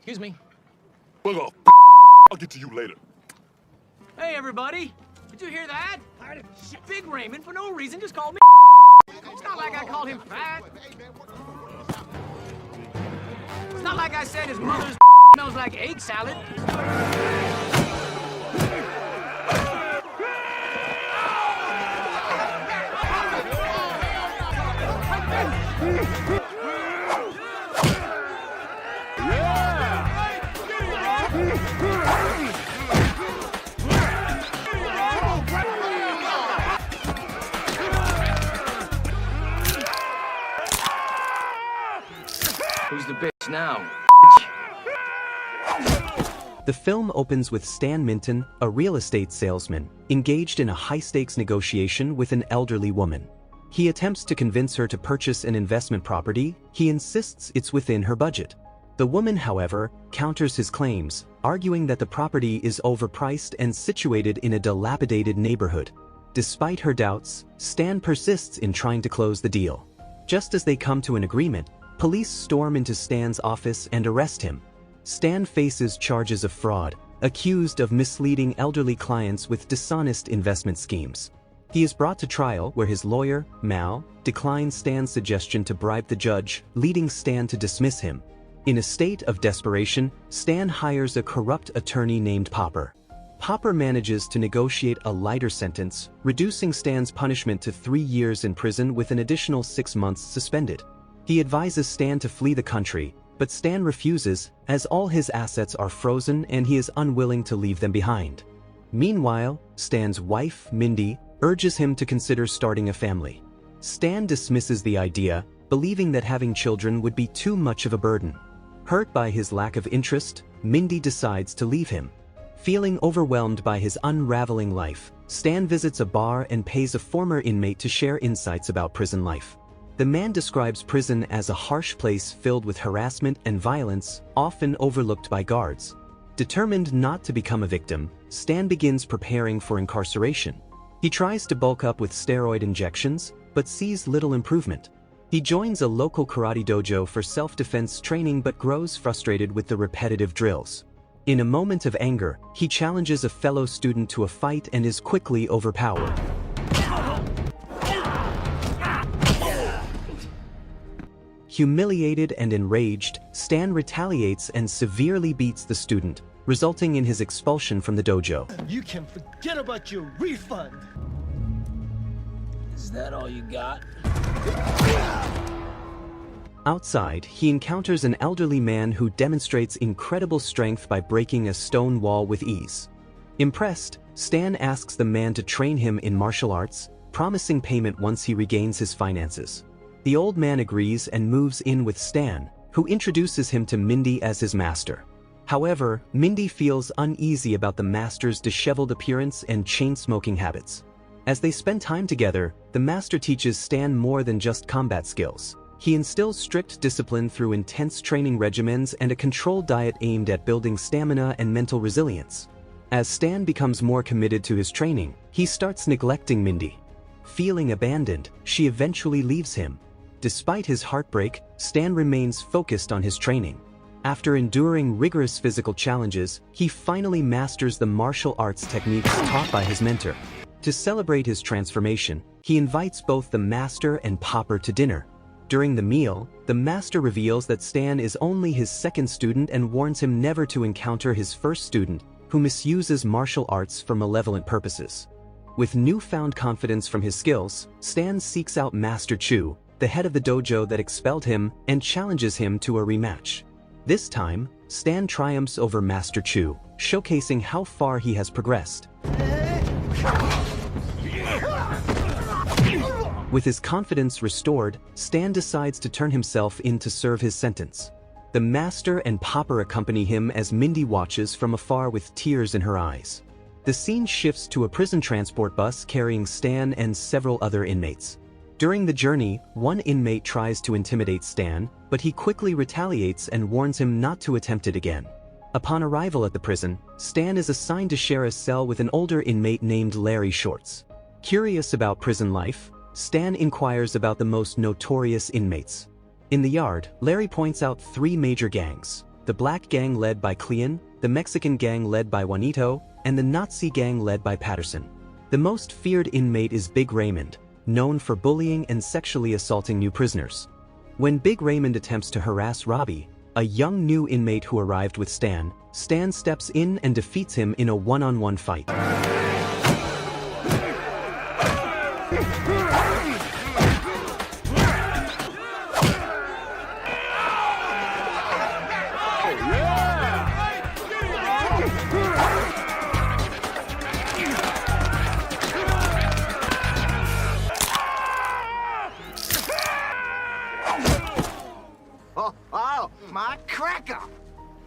Excuse me. Bug off. I'll get to you later. Hey, everybody. Did you hear that? Big Raymond, for no reason, just called me. It's not like I called him fat. It's not like I said his mother's smells like egg salad. Who's the bitch now? The film opens with Stan Minton, a real estate salesman, engaged in a high-stakes negotiation with an elderly woman. He attempts to convince her to purchase an investment property. He insists it's within her budget. The woman, however, counters his claims, arguing that the property is overpriced and situated in a dilapidated neighborhood. Despite her doubts, Stan persists in trying to close the deal. Just as they come to an agreement, police storm into Stan's office and arrest him. Stan faces charges of fraud, accused of misleading elderly clients with dishonest investment schemes. He is brought to trial where his lawyer, Mal, declines Stan's suggestion to bribe the judge, leading Stan to dismiss him. In a state of desperation, Stan hires a corrupt attorney named Popper. Popper manages to negotiate a lighter sentence, reducing Stan's punishment to 3 years in prison with an additional 6 months suspended. He advises Stan to flee the country, but Stan refuses, as all his assets are frozen and he is unwilling to leave them behind. Meanwhile, Stan's wife, Mindy, urges him to consider starting a family. Stan dismisses the idea, believing that having children would be too much of a burden. Hurt by his lack of interest, Mindy decides to leave him. Feeling overwhelmed by his unraveling life, Stan visits a bar and pays a former inmate to share insights about prison life. The man describes prison as a harsh place filled with harassment and violence, often overlooked by guards. Determined not to become a victim, Stan begins preparing for incarceration. He tries to bulk up with steroid injections, but sees little improvement. He joins a local karate dojo for self-defense training but grows frustrated with the repetitive drills. In a moment of anger, he challenges a fellow student to a fight and is quickly overpowered. Humiliated and enraged, Stan retaliates and severely beats the student, resulting in his expulsion from the dojo. You can forget about your refund. Is that all you got? Outside, he encounters an elderly man who demonstrates incredible strength by breaking a stone wall with ease. Impressed, Stan asks the man to train him in martial arts, promising payment once he regains his finances. The old man agrees and moves in with Stan, who introduces him to Mindy as his master. However, Mindy feels uneasy about the master's disheveled appearance and chain-smoking habits. As they spend time together, the master teaches Stan more than just combat skills. He instills strict discipline through intense training regimens and a controlled diet aimed at building stamina and mental resilience. As Stan becomes more committed to his training, he starts neglecting Mindy. Feeling abandoned, she eventually leaves him. Despite his heartbreak, Stan remains focused on his training. After enduring rigorous physical challenges, he finally masters the martial arts techniques taught by his mentor. To celebrate his transformation, he invites both the master and Popper to dinner. During the meal, the master reveals that Stan is only his second student and warns him never to encounter his first student, who misuses martial arts for malevolent purposes. With newfound confidence from his skills, Stan seeks out Master Chu, the head of the dojo that expelled him, and challenges him to a rematch. This time, Stan triumphs over Master Chu, showcasing how far he has progressed. With his confidence restored, Stan decides to turn himself in to serve his sentence. The master and Popper accompany him as Mindy watches from afar with tears in her eyes. The scene shifts to a prison transport bus carrying Stan and several other inmates. During the journey, one inmate tries to intimidate Stan, but he quickly retaliates and warns him not to attempt it again. Upon arrival at the prison, Stan is assigned to share a cell with an older inmate named Larry Shorts. Curious about prison life, Stan inquires about the most notorious inmates. In the yard, Larry points out 3 major gangs: the black gang led by Cleon, the Mexican gang led by Juanito, and the Nazi gang led by Patterson. The most feared inmate is Big Raymond, known for bullying and sexually assaulting new prisoners. When Big Raymond attempts to harass Robbie, a young new inmate who arrived with Stan, Stan steps in and defeats him in a one-on-one fight. Oh, my cracker!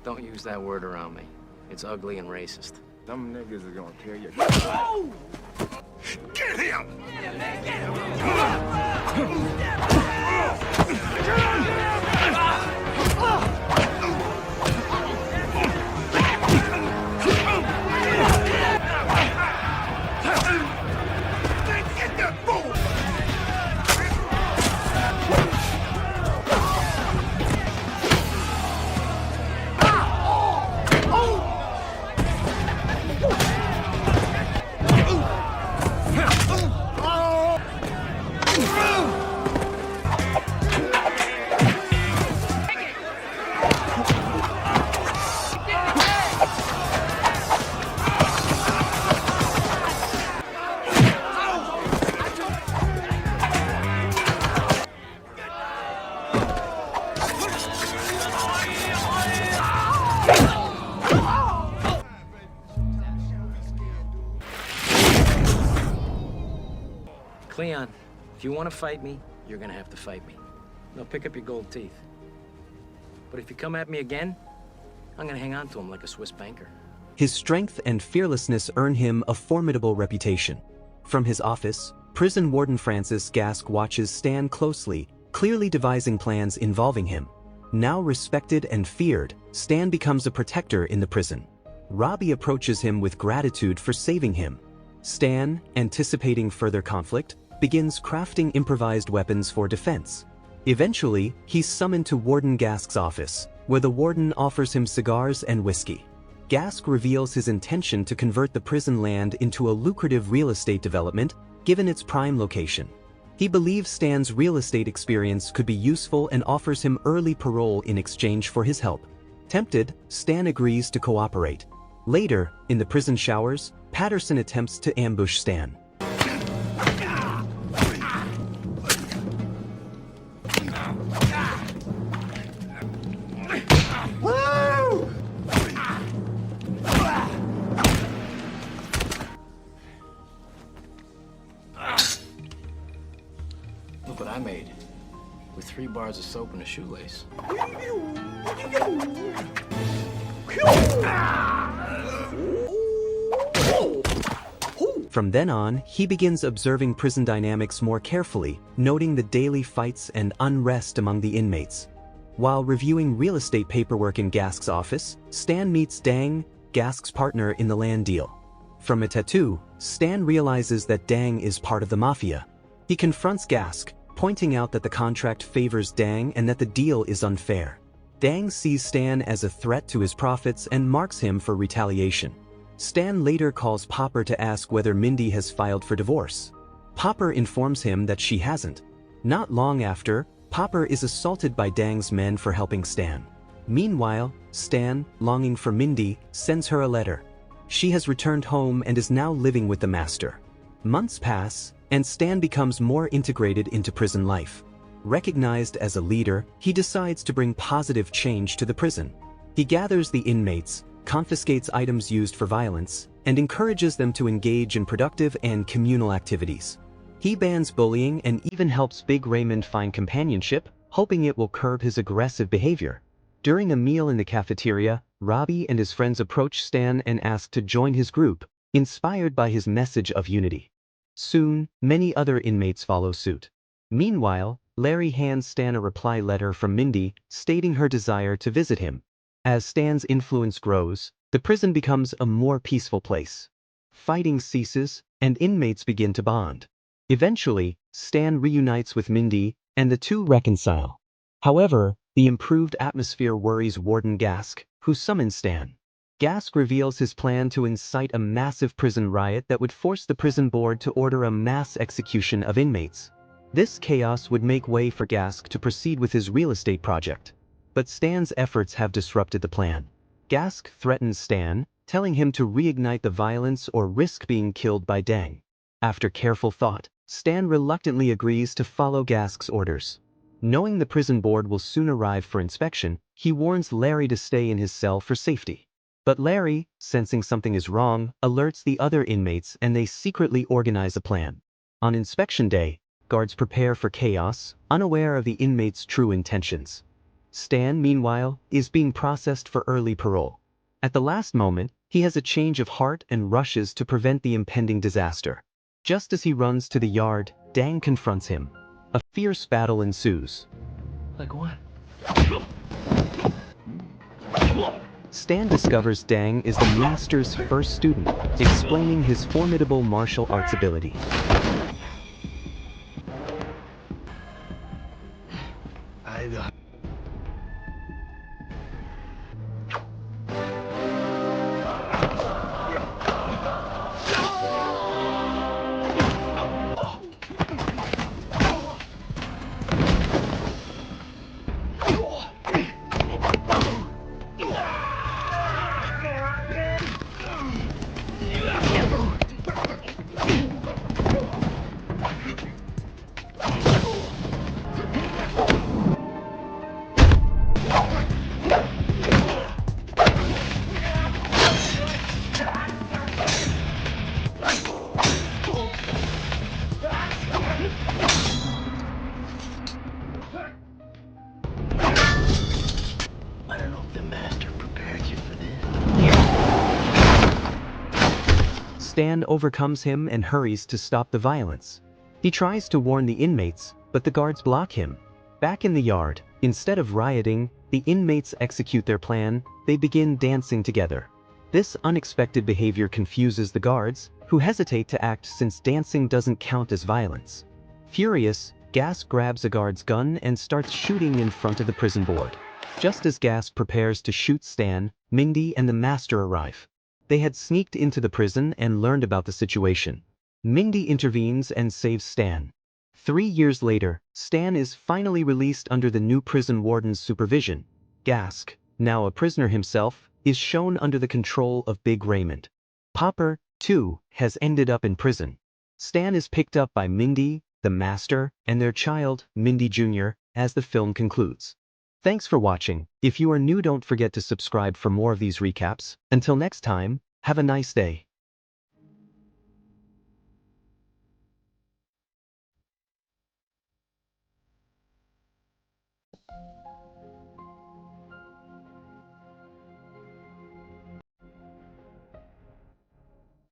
Don't use that word around me. It's ugly and racist. Them niggas are gonna tear you. Oh! Get him! Get that fool! Cleon, if you want to fight me, you're gonna have to fight me. Now pick up your gold teeth. But if you come at me again, I'm gonna hang on to him like a Swiss banker. His strength and fearlessness earn him a formidable reputation. From his office, prison warden Francis Gask watches Stan closely, clearly devising plans involving him. Now respected and feared, Stan becomes a protector in the prison. Robbie approaches him with gratitude for saving him. Stan, anticipating further conflict, begins crafting improvised weapons for defense. Eventually, he's summoned to Warden Gask's office, where the warden offers him cigars and whiskey. Gask reveals his intention to convert the prison land into a lucrative real estate development, given its prime location. He believes Stan's real estate experience could be useful and offers him early parole in exchange for his help. Tempted, Stan agrees to cooperate. Later, in the prison showers, Patterson attempts to ambush Stan. Look what I made. With 3 bars of soap and a shoelace. From then on, he begins observing prison dynamics more carefully, noting the daily fights and unrest among the inmates. While reviewing real estate paperwork in Gask's office, Stan meets Dang, Gask's partner in the land deal. From a tattoo, Stan realizes that Dang is part of the mafia. He confronts Gask, pointing out that the contract favors Dang and that the deal is unfair. Dang sees Stan as a threat to his profits and marks him for retaliation. Stan later calls Popper to ask whether Mindy has filed for divorce. Popper informs him that she hasn't. Not long after, Popper is assaulted by Dang's men for helping Stan. Meanwhile, Stan, longing for Mindy, sends her a letter. She has returned home and is now living with the master. Months pass, and Stan becomes more integrated into prison life. Recognized as a leader, he decides to bring positive change to the prison. He gathers the inmates, confiscates items used for violence, and encourages them to engage in productive and communal activities. He bans bullying and even helps Big Raymond find companionship, hoping it will curb his aggressive behavior. During a meal in the cafeteria, Robbie and his friends approach Stan and ask to join his group, inspired by his message of unity. Soon, many other inmates follow suit. Meanwhile, Larry hands Stan a reply letter from Mindy, stating her desire to visit him. As Stan's influence grows, the prison becomes a more peaceful place. Fighting ceases, and inmates begin to bond. Eventually, Stan reunites with Mindy, and the two reconcile. However, The improved atmosphere worries Warden Gask, who summons Stan. Gask reveals his plan to incite a massive prison riot that would force the prison board to order a mass execution of inmates. This chaos would make way for Gask to proceed with his real estate project. But Stan's efforts have disrupted the plan. Gask threatens Stan, telling him to reignite the violence or risk being killed by Dang. After careful thought, Stan reluctantly agrees to follow Gask's orders. Knowing the prison board will soon arrive for inspection, he warns Larry to stay in his cell for safety. But Larry, sensing something is wrong, alerts the other inmates and they secretly organize a plan. On inspection day, guards prepare for chaos, unaware of the inmates' true intentions. Stan, meanwhile, is being processed for early parole. At the last moment, he has a change of heart and rushes to prevent the impending disaster. Just as he runs to the yard, Dang confronts him. A fierce battle ensues. Like what? Stan discovers Dang is the master's first student, explaining his formidable martial arts ability. I don't know if the master prepared you for this. Stan overcomes him and hurries to stop the violence. He tries to warn the inmates, but the guards block him. Back in the yard, instead of rioting, the inmates execute their plan. They begin dancing together. This unexpected behavior confuses the guards, who hesitate to act since dancing doesn't count as violence. Furious, Gask grabs a guard's gun and starts shooting in front of the prison board. Just as Gask prepares to shoot Stan, Mindy and the master arrive. They had sneaked into the prison and learned about the situation. Mindy intervenes and saves Stan. 3 years later, Stan is finally released under the new prison warden's supervision. Gask, now a prisoner himself, is shown under the control of Big Raymond. Popper, too, has ended up in prison. Stan is picked up by Mindy, the master, and their child, Mindy Jr., as the film concludes. Thanks for watching. If you are new, don't forget to subscribe for more of these recaps. Until next time, have a nice day.